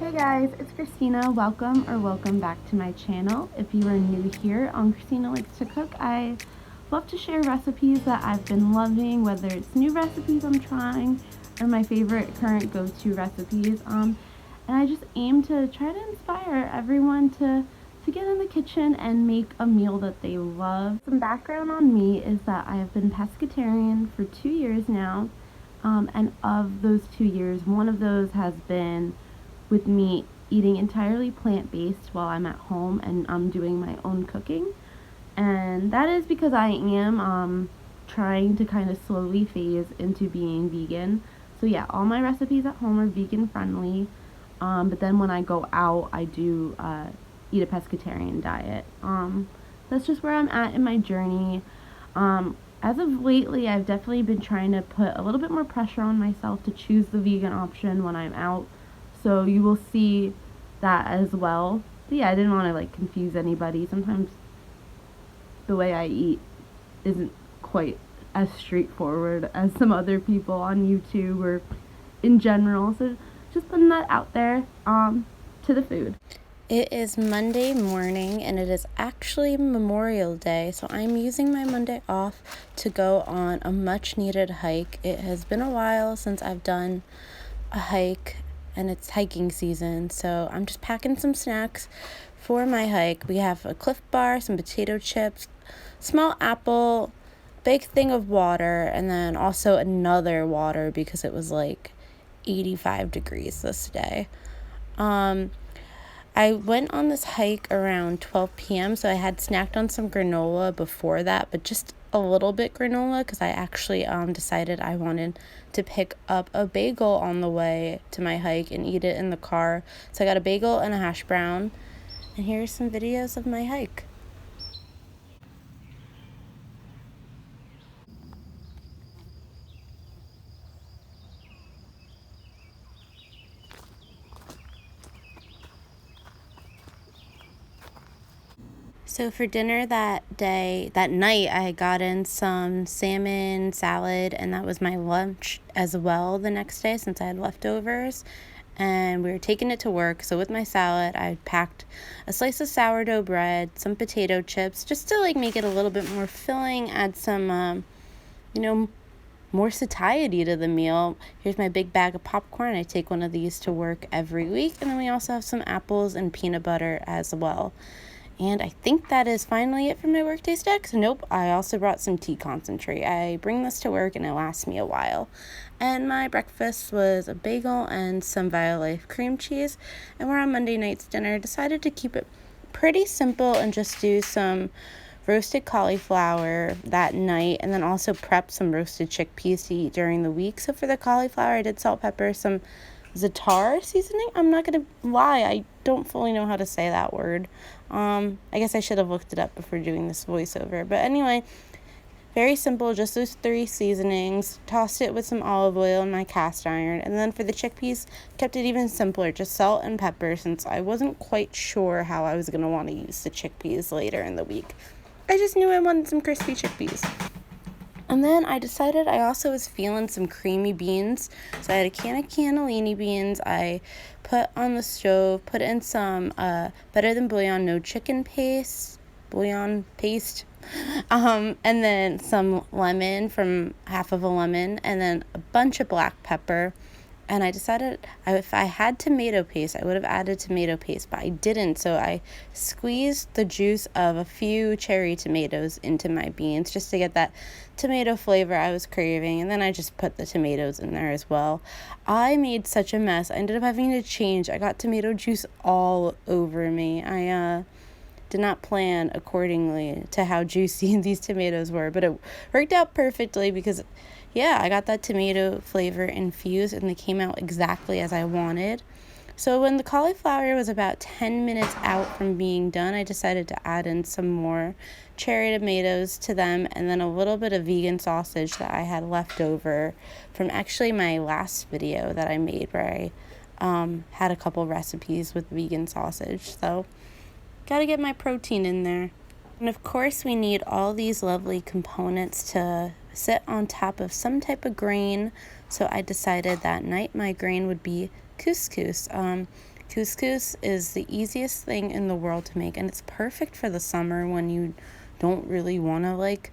Hey guys, it's Christina. Welcome back to my channel. If you are new here on Christina Likes to Cook, I love to share recipes that I've been loving, whether it's new recipes I'm trying or my favorite current go-to recipes. And I just aim to try to inspire everyone to get in the kitchen and make a meal that they love. Some background on me is that I have been pescatarian for 2 years now, and of those 2 years, one of those has been with me eating entirely plant-based while I'm at home and I'm doing my own cooking. And that is because I am trying to kind of slowly phase into being vegan. So yeah, all my recipes at home are vegan friendly, but then when I go out, I do eat a pescatarian diet. That's just where I'm at in my journey. As of lately, I've definitely been trying to put a little bit more pressure on myself to choose the vegan option when I'm out. So you will see that as well. But yeah, I didn't want to confuse anybody. Sometimes the way I eat isn't quite as straightforward as some other people on YouTube or in general. So just putting that out there to the food. It is Monday morning and it is actually Memorial Day, so I'm using my Monday off to go on a much needed hike. It has been a while since I've done a hike and it's hiking season, so I'm just packing some snacks for my hike. We have a Cliff Bar, some potato chips, small apple, big thing of water, and then also another water because it was 85 degrees this day. I went on this hike around 12 p.m., so I had snacked on some granola before that, but just a little bit granola because I actually decided I wanted to pick up a bagel on the way to my hike and eat it in the car. So I got a bagel and a hash brown, and here's some videos of my hike. So for dinner that night, I got in some salmon salad, and that was my lunch as well the next day since I had leftovers. And we were taking it to work. So with my salad, I packed a slice of sourdough bread, some potato chips, just to make it a little bit more filling, add some, more satiety to the meal. Here's my big bag of popcorn. I take one of these to work every week. And then we also have some apples and peanut butter as well. And I think that is finally it for my workday snacks. Nope, I also brought some tea concentrate. I bring this to work and it lasts me a while. And my breakfast was a bagel and some Violife cream cheese. And we're on Monday night's dinner. Decided to keep it pretty simple and just do some roasted cauliflower that night, and then also prep some roasted chickpeas to eat during the week. So for the cauliflower, I did salt, pepper, some za'atar seasoning. I'm not gonna lie, I don't fully know how to say that word. I guess I should have looked it up before doing this voiceover. But anyway, very simple, just those 3 seasonings. Tossed it with some olive oil in my cast iron. And then for the chickpeas, kept it even simpler, just salt and pepper, since I wasn't quite sure how I was going to want to use the chickpeas later in the week. I just knew I wanted some crispy chickpeas. And then I decided I also was feeling some creamy beans. So I had a can of cannellini beans. I put on the stove, put in some Better Than Bouillon No Chicken bouillon paste. And then some lemon, from half of a lemon, and then a bunch of black pepper. And I decided if I had tomato paste, I would have added tomato paste, but I didn't. So I squeezed the juice of a few cherry tomatoes into my beans just to get that tomato flavor I was craving. And then I just put the tomatoes in there as well. I made such a mess. I ended up having to change. I got tomato juice all over me. I did not plan accordingly to how juicy these tomatoes were, but it worked out perfectly because I got that tomato flavor infused and they came out exactly as I wanted. So when the cauliflower was about 10 minutes out from being done, I decided to add in some more cherry tomatoes to them, and then a little bit of vegan sausage that I had left over from actually my last video that I made where I had a couple recipes with vegan sausage. So gotta get my protein in there. And of course we need all these lovely components to sit on top of some type of grain. So I decided that night my grain would be couscous. Couscous is the easiest thing in the world to make, and it's perfect for the summer when you don't really want to like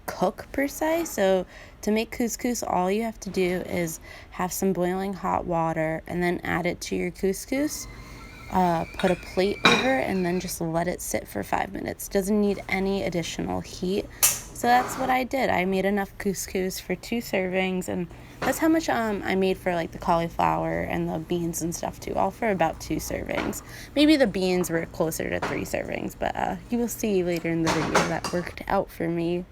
cook per se. So to make couscous, all you have to do is have some boiling hot water and then add it to your couscous. Put a plate over and then just let it sit for 5 minutes. Doesn't need any additional heat. So that's what I did. I made enough couscous for 2 servings, and that's how much I made for like the cauliflower and the beans and stuff too, all for about 2 servings. Maybe the beans were closer to 3 servings, but you will see later in the video that worked out for me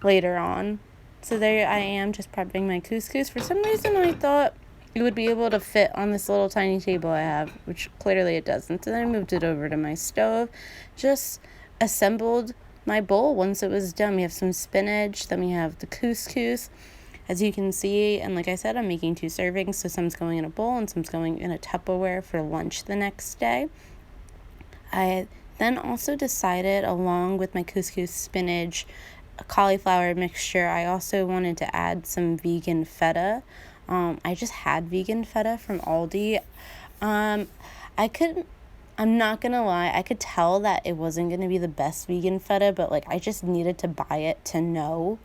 later on. So there I am, just prepping my couscous. For some reason I thought it would be able to fit on this little tiny table I have, which clearly it doesn't. So then I moved it over to my stove, just assembled my bowl once it was done. We have some spinach, then we have the couscous, as you can see, and like I said, I'm making 2 servings, so some's going in a bowl and some's going in a Tupperware for lunch the next day. I then also decided, along with my couscous, spinach, cauliflower mixture, I also wanted to add some vegan feta. I just had vegan feta from Aldi. I'm not gonna lie, I could tell that it wasn't gonna be the best vegan feta, but like I just needed to buy it to know.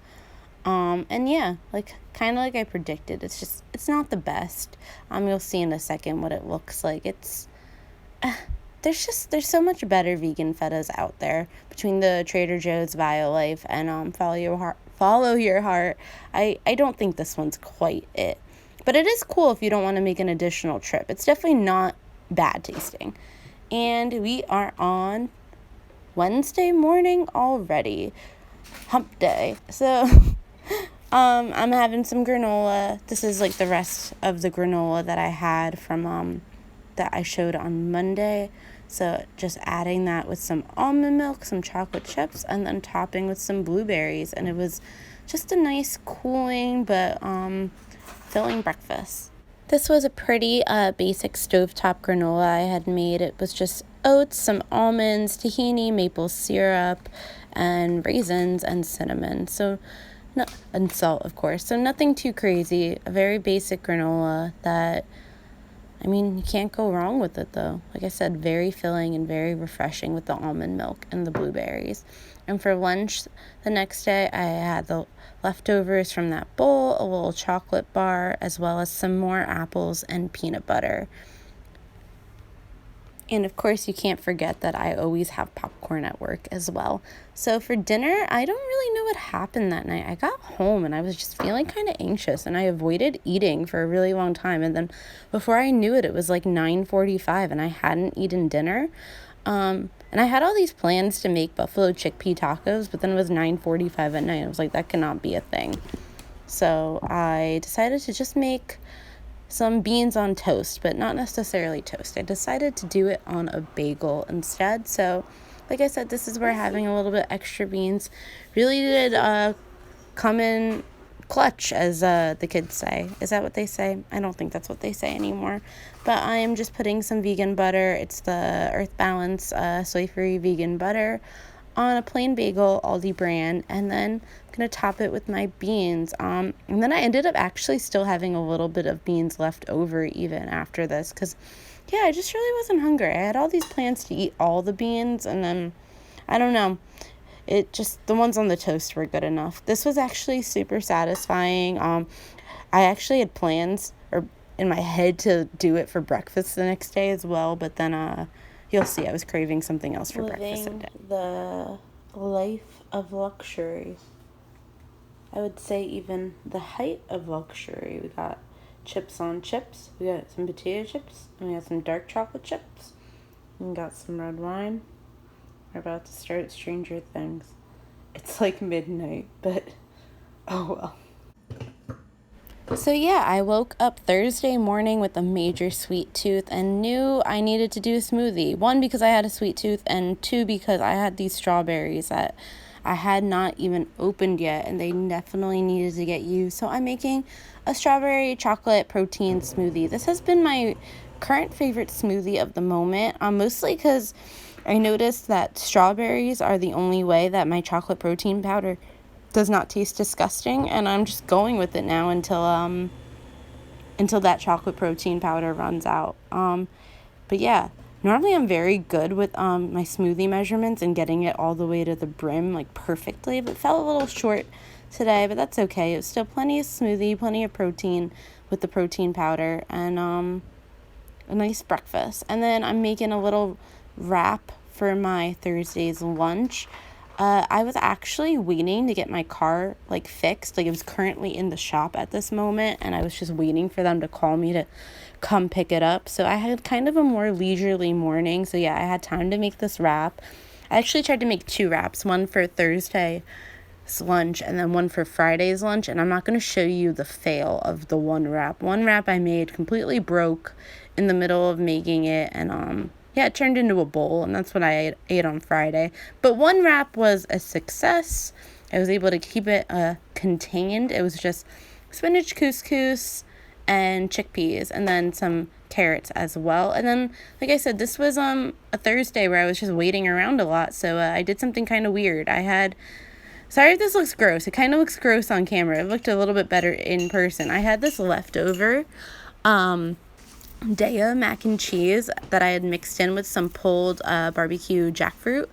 And yeah, like kind of like I predicted, it's not the best. You'll see in a second what it looks like. There's so much better vegan fetas out there between the Trader Joe's, BioLife, and Follow Your Heart. I don't think this one's quite it. But it is cool if you don't want to make an additional trip. It's definitely not bad tasting. And we are on Wednesday morning already. Hump day. So I'm having some granola. This is like the rest of the granola that I had from that I showed on Monday. So just adding that with some almond milk, some chocolate chips, and then topping with some blueberries. And it was just a nice cooling but filling breakfast. This was a pretty basic stovetop granola I had made. It was just oats, some almonds, tahini, maple syrup, and raisins and cinnamon. And salt, of course. So nothing too crazy. A very basic granola that, I mean, you can't go wrong with it though. Like I said, very filling and very refreshing with the almond milk and the blueberries. And for lunch the next day, I had the leftovers from that bowl, a little chocolate bar, as well as some more apples and peanut butter. And of course, you can't forget that I always have popcorn at work as well. So for dinner, I don't really know what happened that night. I got home and I was just feeling kind of anxious, and I avoided eating for a really long time. And then before I knew it, it was like 9:45 and I hadn't eaten dinner. And I had all these plans to make buffalo chickpea tacos, but then it was 9:45 at night. I was like, that cannot be a thing. So I decided to just make some beans on toast, but not necessarily toast. I decided to do it on a bagel instead. So like I said, this is where having a little bit extra beans really did come in clutch, as the kids say. Is that what they say? I don't think that's what they say anymore. But I am just putting some vegan butter. It's the Earth Balance soy-free vegan butter on a plain bagel, Aldi brand, and then I'm going to top it with my beans. And then I ended up actually still having a little bit of beans left over even after this, because yeah, I just really wasn't hungry. I had all these plans to eat all the beans, and then I don't know, it just, the ones on the toast were good enough. This was actually super satisfying. I actually had plans or in my head to do it for breakfast the next day as well, but then you'll see I was craving something else for breakfast that day. The life of luxury. I would say even the height of luxury. We got chips on chips. We got some potato chips. And we got some dark chocolate chips. And we got some red wine. We're about to start Stranger Things. It's like midnight, but oh well. So yeah, I woke up Thursday morning with a major sweet tooth and knew I needed to do a smoothie. 1, because I had a sweet tooth, and 2, because I had these strawberries that I had not even opened yet, and they definitely needed to get used. So I'm making a strawberry chocolate protein smoothie. This has been my current favorite smoothie of the moment, mostly because I noticed that strawberries are the only way that my chocolate protein powder does not taste disgusting, and I'm just going with it now until that chocolate protein powder runs out. But yeah, normally I'm very good with my smoothie measurements and getting it all the way to the brim like perfectly, but it fell a little short today, but that's okay. It was still plenty of smoothie, plenty of protein with the protein powder, and a nice breakfast. And then I'm making a little wrap for my Thursday's lunch. I was actually waiting to get my car like fixed. Like, it was currently in the shop at this moment, and I was just waiting for them to call me to come pick it up. So I had kind of a more leisurely morning. So yeah, I had time to make this wrap. I actually tried to make 2 wraps, one for Thursday's lunch and then one for Friday's lunch, and I'm not going to show you the fail of the one wrap. One wrap I made completely broke in the middle of making it, and yeah, it turned into a bowl, and that's what I ate on Friday. But one wrap was a success. I was able to keep it contained. It was just spinach couscous and chickpeas, and then some carrots as well. And then, like I said, this was a Thursday where I was just waiting around a lot, so I did something kind of weird. Sorry if this looks gross. It kind of looks gross on camera. It looked a little bit better in person. I had this leftover Daya mac and cheese that I had mixed in with some pulled barbecue jackfruit,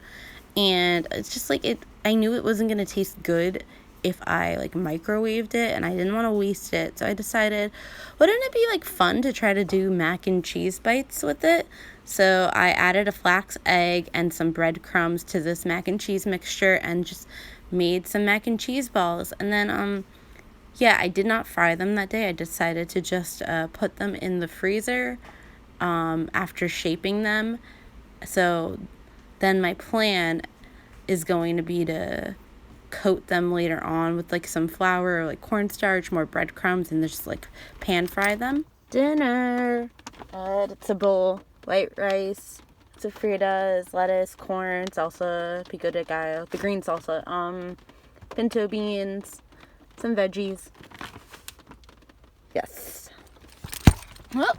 and it's just like I knew it wasn't going to taste good if I like microwaved it, and I didn't want to waste it, so I decided, wouldn't it be like fun to try to do mac and cheese bites with it? So I added a flax egg and some breadcrumbs to this mac and cheese mixture and just made some mac and cheese balls. And then yeah, I did not fry them that day. I decided to just put them in the freezer after shaping them. So then my plan is going to be to coat them later on with like some flour or like cornstarch, more breadcrumbs, and just like pan fry them. Dinner. It's a bowl, white rice, sofritas, lettuce, corn, salsa, pico de gallo, the green salsa, pinto beans, some veggies. Yes. Well,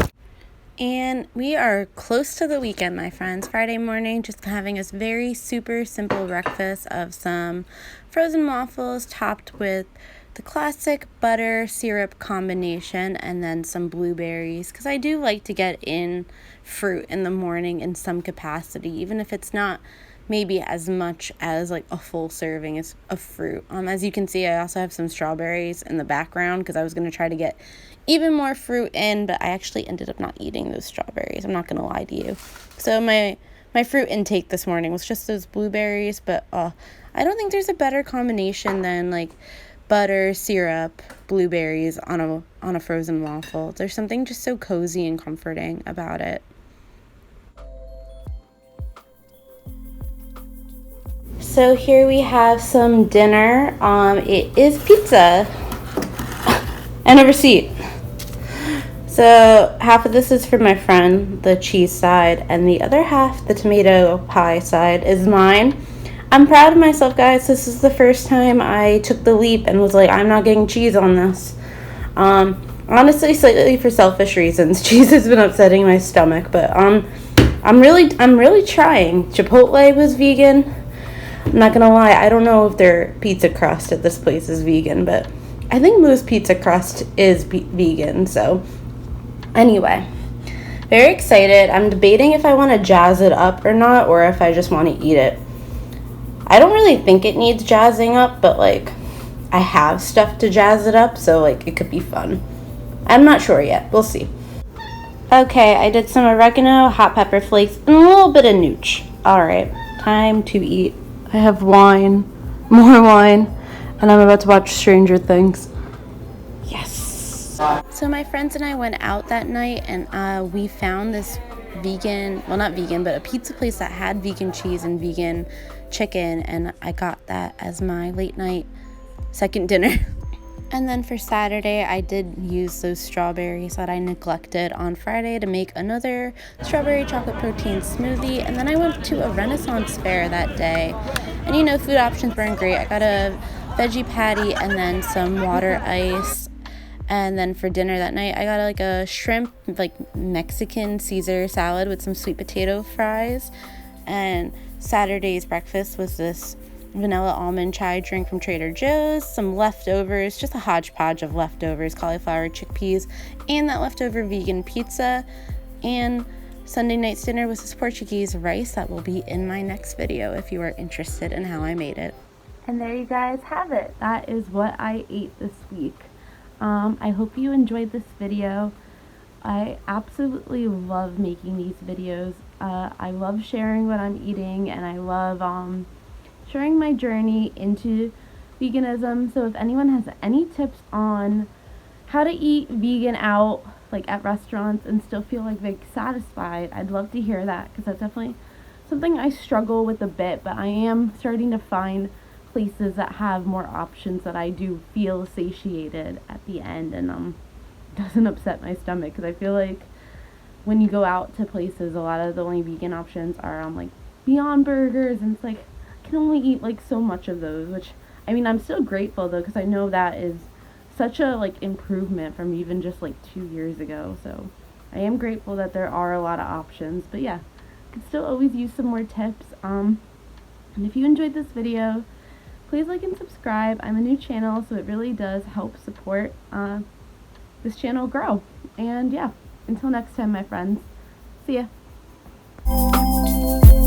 and we are close to the weekend, my friends. Friday morning, just having this very super simple breakfast of some frozen waffles topped with the classic butter syrup combination and then some blueberries, because I do like to get in fruit in the morning in some capacity, even if it's not maybe as much as like a full serving of fruit. As you can see, I also have some strawberries in the background because I was going to try to get even more fruit in, but I actually ended up not eating those strawberries. I'm not going to lie to you. So my fruit intake this morning was just those blueberries, but I don't think there's a better combination than like butter, syrup, blueberries on a frozen waffle. There's something just so cozy and comforting about it. So here we have some dinner. It is pizza and a receipt. So half of this is for my friend, the cheese side, and the other half, the tomato pie side, is mine. I'm proud of myself, guys. This is the first time I took the leap and was like, I'm not getting cheese on this. Honestly, slightly for selfish reasons. Cheese has been upsetting my stomach, but I'm really trying. Chipotle was vegan. I'm not gonna lie, I don't know if their pizza crust at this place is vegan, but I think most pizza crust is vegan. So anyway, very excited. I'm debating if I want to jazz it up or not, or if I just want to eat it. I don't really think it needs jazzing up, but like I have stuff to jazz it up, so like it could be fun. I'm not sure yet. We'll see. Okay, I did some oregano, hot pepper flakes, and a little bit of nooch. All right, time to eat. I have wine, more wine, and I'm about to watch Stranger Things. Yes. So my friends and I went out that night, and we found this vegan, well, not vegan, but a pizza place that had vegan cheese and vegan chicken, and I got that as my late night second dinner. And then for Saturday, I did use those strawberries that I neglected on Friday to make another strawberry chocolate protein smoothie. And then I went to a Renaissance fair that day. And you know, food options weren't great. I got a veggie patty and then some water ice. And then for dinner that night, I got like a shrimp, like Mexican Caesar salad with some sweet potato fries. And Saturday's breakfast was this vanilla almond chai drink from Trader Joe's, some leftovers, just a hodgepodge of leftovers, cauliflower, chickpeas, and that leftover vegan pizza, and Sunday night's dinner was this Portuguese rice that will be in my next video if you are interested in how I made it. And there you guys have it. That is what I ate this week. I hope you enjoyed this video. I absolutely love making these videos. I love sharing what I'm eating, and I love sharing my journey into veganism. So if anyone has any tips on how to eat vegan out, like at restaurants, and still feel like satisfied, I'd love to hear that, because that's definitely something I struggle with a bit, but I am starting to find places that have more options that I do feel satiated at the end, and doesn't upset my stomach, because I feel like when you go out to places, a lot of the only vegan options are like Beyond Burgers, and it's like I can only eat like so much of those, which I mean I'm still grateful though, because I know that is such a like improvement from even just like 2 years ago. So I am grateful that there are a lot of options, but yeah, could still always use some more tips. And if you enjoyed this video, please like and subscribe. I'm a new channel, so it really does help support this channel grow. And yeah, until next time, my friends, see ya.